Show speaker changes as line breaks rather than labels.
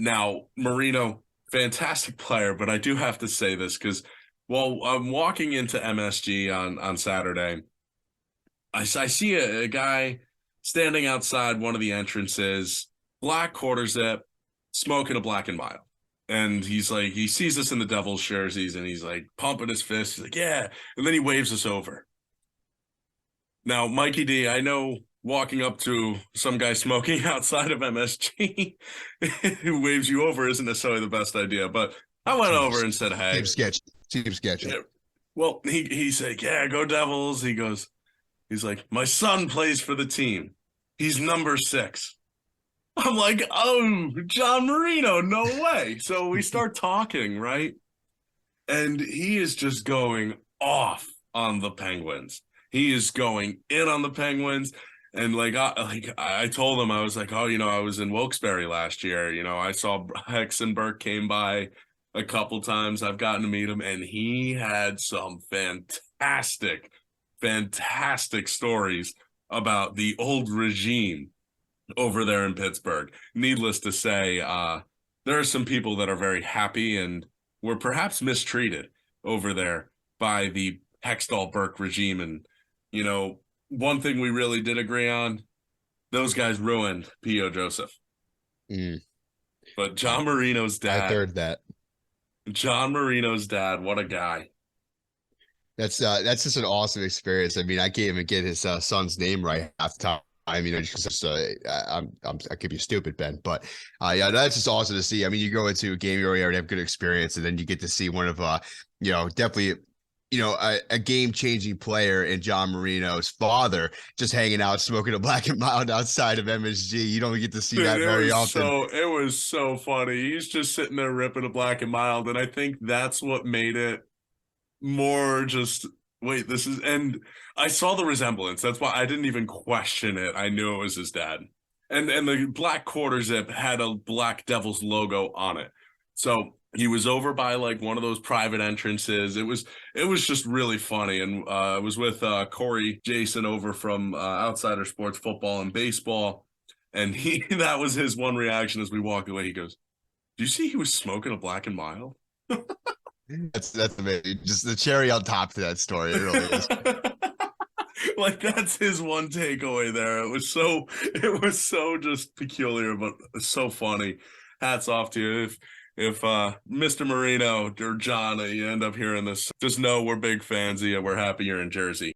Now, Marino, fantastic player, but I do have to say this because while I'm walking into MSG on Saturday, I see a guy standing outside one of the entrances, black quarter zip, smoking a black and mild. And he's like, he sees us in the Devils jerseys and he's like pumping his fist. He's like, yeah. And then he waves us over. Now, Mikey D, I know walking up to some guy smoking outside of MSG who waves you over isn't necessarily the best idea, but I went over and said, hey.
Seems sketchy. Seems sketchy.
Yeah. Well, he's like, yeah, go Devils. He's like, my son plays for the team. He's number 6. I'm like, oh, John Marino, no way. So we start talking, right? And he is just going off on the Penguins. He is going in on the Penguins. And I told him, I was like, oh, I was in Wilkes-Barre last year. I saw Hexenberg came by a couple times. I've gotten to meet him, and he had some fantastic stories about the old regime over there in Pittsburgh. Needless to say, there are some people that are very happy and were perhaps mistreated over there by the Hextall Burke regime. And, one thing we really did agree on, those guys ruined P.O. Joseph.
Mm.
But John Marino's dad.
I heard that.
John Marino's dad, what a guy.
That's just an awesome experience. I mean, I can't even get his son's name right half the time. I mean, I could be stupid, Ben, but yeah, that's just awesome to see. I mean, you go into a game, you already have good experience, and then you get to see one of definitely a game-changing player in John Marino's father just hanging out, smoking a black and mild outside of MSG. You don't get to see that very often.
It was so funny. He's just sitting there ripping a black and mild, and I think that's what made it more just, wait, this is, and I saw the resemblance. That's why I didn't even question it. I knew it was his dad. And the black quarter zip had a Black Devils logo on it. So he was over by like one of those private entrances. It was just really funny. And I was with Corey Jason over from Outsider Sports Football and Baseball. And that was his one reaction as we walked away. He goes, "Do you see he was smoking a black and mild?"
That's amazing. Just the cherry on top to that story. It really is.
Like, that's his one takeaway there. It was so just peculiar, but so funny. Hats off to you. If Mr. Marino or John, you end up hearing this, just know we're big fans of you. We're happy you're in Jersey.